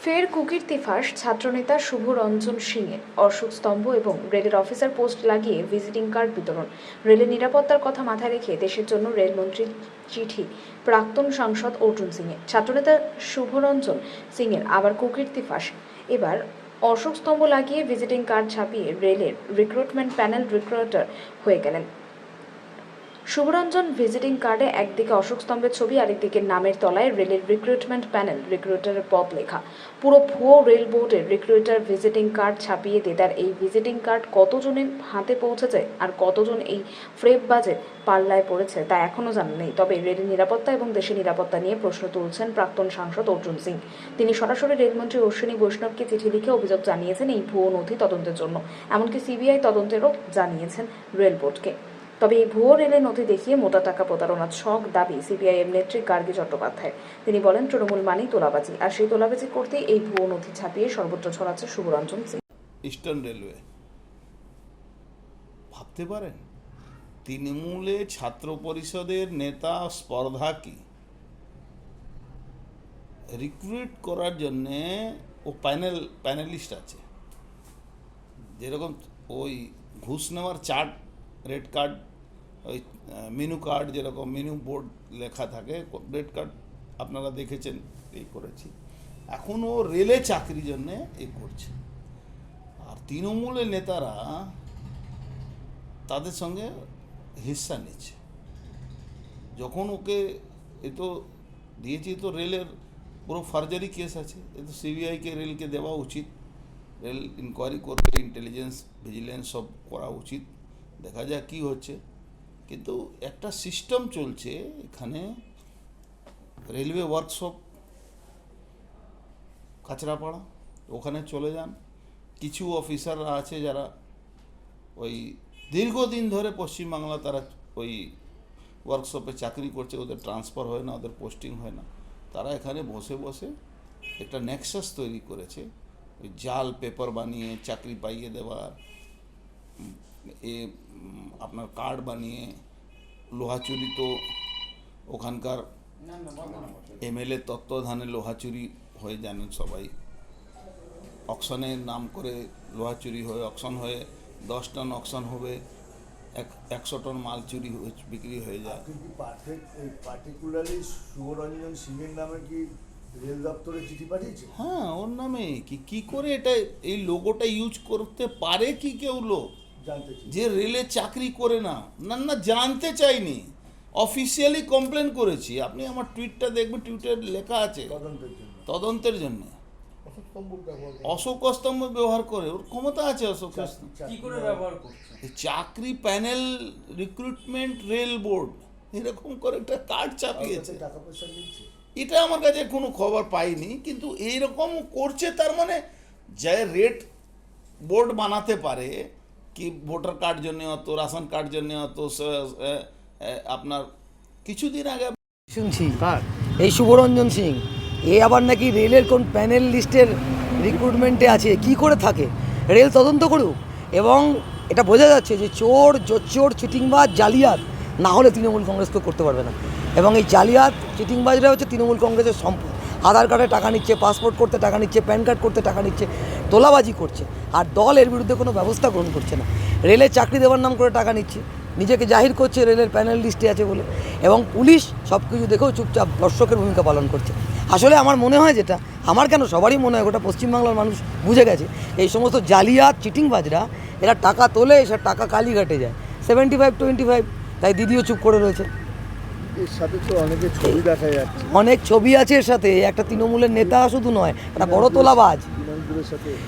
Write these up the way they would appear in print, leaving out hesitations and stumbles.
ফের কুকীর্তি ফাঁস ছাত্রনেতা শুভ রঞ্জন সিংয়ের। অশোক স্তম্ভ এবং রেলের অফিসার পোস্ট লাগিয়ে ভিজিটিং কার্ড বিতরণ। রেলের নিরাপত্তার কথা মাথায় রেখে দেশের জন্য রেলমন্ত্রীর চিঠি প্রাক্তন সাংসদ অর্জুন সিংয়ের। ছাত্রনেতা শুভ রঞ্জন সিংয়ের আবার কুকীর্তি ফাঁস। এবার অশোক স্তম্ভ লাগিয়ে ভিজিটিং কার্ড ছাপিয়ে রেলের রিক্রুটমেন্ট প্যানেল রিক্রুটার হয়ে গেলেন। শুভরঞ্জন ভিজিটিং কার্ডে একদিকে অশোক স্তম্ভের ছবি, আরেকদিকে নামের তলায় রেলের রিক্রুটমেন্ট প্যানেল রিক্রুটারের পদ লেখা। পুরো ভুয়ো রেল বোর্ডের রিক্রুটার ভিজিটিং কার্ড ছাপিয়ে দেদার এই ভিজিটিং কার্ড কতজনের হাতে পৌঁছেছে আর কতজন এই ফ্রেববাজের পাল্লায় পড়েছে তা এখনও জানা নেই। তবে রেলের নিরাপত্তা এবং দেশের নিরাপত্তা নিয়ে প্রশ্ন তুলছেন প্রাক্তন সাংসদ অর্জুন সিং। তিনি সরাসরি রেলমন্ত্রী অশ্বিনী বৈষ্ণবকে চিঠি লিখে অভিযোগ জানিয়েছেন এই ভুয়ো নথি তদন্তের জন্য। এমনকি সিবিআই তদন্তেরও জানিয়েছেন রেল বোর্ডকে। তবে এই ভুয়ো রেলের নথি দেখিয়ে মোটা টাকা প্রতারণার ছক দাবি সিপিআইএম নেত্রী গার্গী চট্টোপাধ্যায়। তিনি বলেন, তৃণমূল মানেই তোলাবাজি, আর সেই তোলাবাজি করতে এই ভুয়ো নথি ছাপিয়ে সর্বত্র ছড়াচ্ছে শুভরঞ্জন সিং। ইস্টার্ন রেলওয়ে ভাবতে পারেন তৃণমূলে ছাত্র পরিষদের নেতা স্পর্ধা কি রিক্রুট করার জন্যে ও প্যানেলিস্ট আছে। যেরকম ওই ঘুষ নেওয়ার চার্ট, রেড কার্ড, ওই মেনু কার্ড, যেরকম মেনু বোর্ড লেখা থাকে, রেড কার্ড আপনারা দেখেছেন, এই করেছি। এখন ও রেলে চাকরির জন্যে এ করছে। আর তৃণমূলের নেতারা তাদের সঙ্গে হিস্সা নিচ্ছে। যখন ওকে এ তো দিয়েছি, তো রেলের পুরো ফার্জারি কেস আছে, এ তো সিবিআইকে রেলকে দেওয়া উচিত। রেল ইনকোয়ারি করতে, ইন্টেলিজেন্স ভিজিলেন্স সব করা উচিত, দেখা যাক কী হচ্ছে। কিন্তু একটা সিস্টেম চলছে এখানে। রেলওয়ে ওয়ার্কশপ কাঁচরাপাড়া, ওখানে চলে যান। কিছু অফিসাররা আছে যারা ওই দীর্ঘদিন ধরে পশ্চিমবাংলা তারা ওই ওয়ার্কশপে চাকরি করছে, ওদের ট্রান্সফার হয় না, ওদের পোস্টিং হয় না। তারা এখানে বসে বসে একটা নেক্সাস তৈরি করেছে, ওই জাল পেপার বানিয়ে চাকরি পাইয়ে দেওয়ার, আপনার কার্ড বানিয়ে লোহা চুরি। তো ওখানকার এমএলএ তত্ত্বাবধানে লোহা চুরি হয়ে, জানেন সবাই। অকশনের নাম করে লোহা চুরি হয়ে, অকশন হয়ে 10 টন অকশন হবে, 100 টন মাল চুরি বিক্রি হয়ে যায়। পার্টিকুলারলি শুভরঞ্জন সিংয়ের নামে কি রেল দপ্তরে চিঠি পাঠিয়েছে? হ্যাঁ, ওর নামে কি করে এটা এই লোগোটা ইউজ করতে পারে কি কেউ লোক যে রেলে চাকরি করে না? না, জানতে চাইনি, অফিসিয়ালি কমপ্লেন করেছি। আপনি আমার টুইটটা দেখবেন, টুইটে লেখা আছে তদন্তের জন্য। অশোক স্তম্ভ ব্যবহার করে, ওর ক্ষমতা আছে। অশোক কি করে ব্যবহার করছে? চাকরি প্যানেল রিক্রুটমেন্ট রেল বোর্ড এরকম করে একটা কার্ড চাপিয়েছে। টাকা পয়সা নিচ্ছে, এটা আমার কাছে কোনো খবর পাইনি, কিন্তু এইরকম করছে। তার মানে যে রেট বোর্ড বানাতে পারে কি ভোটার কার্ড জন্য অত, রেশন কার্ড জন্য অত, আপনার কিছুদিন আগে শুনছি এই শুভরঞ্জন সিং এ আবার নাকি রেলের কোন প্যানেল লিস্টের রিক্রুটমেন্টে আছে। কি করে থাকে? রেল তদন্ত করুক। এবং এটা বোঝা যাচ্ছে যে চোর, জোচ্চোর, চিটিংবাজ, জালিয়াত না হলে তৃণমূল কংগ্রেস কেউ করতে পারবে না। এবং এই জালিয়াত চিটিংবাজরা হচ্ছে তৃণমূল কংগ্রেসের সম্পদ। আধার কার্ডে টাকা নিচ্ছে, পাসপোর্ট করতে টাকা নিচ্ছে, প্যান কার্ড করতে টাকা নিচ্ছে, তোলাবাজি করছে। আর দল এর বিরুদ্ধে কোনো ব্যবস্থা গ্রহণ করছে না। রেলে চাকরি দেওয়ার নাম করে টাকা নিচ্ছে, নিজেকে জাহির করছে রেলের প্যানেল লিস্টে আছে বলে। এবং পুলিশ সব কিছু দেখেও চুপচাপ দর্শকের ভূমিকা পালন করছে। আসলে আমার মনে হয়, যেটা আমার কেন সবারই মনে হয়, গোটা পশ্চিমবাংলার মানুষ বুঝে গেছে এই সমস্ত জালিয়াত চিটিংবাজরা এরা টাকা তোলে, এসব টাকা কালীঘাটে যায়। 75-25, তাই দিদিও চুপ করে রয়েছে। এর সাথে তো অনেকের ছবি দেখা যাচ্ছে, অনেক ছবি আছে এর সাথে। একটা তৃণমূলের নেতা শুধু নয়, একটা বড় তোলাবাজ।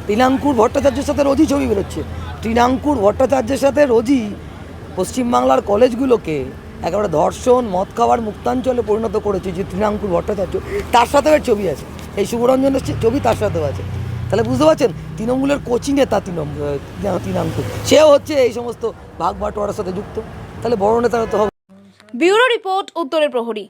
তৃণাঙ্কুর ভট্টাচার্যের সাথে রোজই ছবি বেরোচ্ছে। তৃণাঙ্কুর ভট্টাচার্যের সাথে রোজই পশ্চিমবাংলার কলেজগুলোকে একেবারে ধর্ষণ, মদ খাওয়ার মুক্তাঞ্চলে পরিণত করেছে যে তৃণাঙ্কুর ভট্টাচার্য। তার সাথেও এর ছবি আছে, এই শুভরঞ্জনের ছবি তার সাথেও আছে। তাহলে বুঝতে পারছেন তৃণমূলের কোচিংয়ে তা তৃণাঙ্কুর, সেও হচ্ছে এই সমস্ত ভাগ বাটোয়ারার সাথে যুক্ত। তাহলে বড় নেতারা তো হবে। ব্যুরো রিপোর্ট, উত্তরের প্রহরী।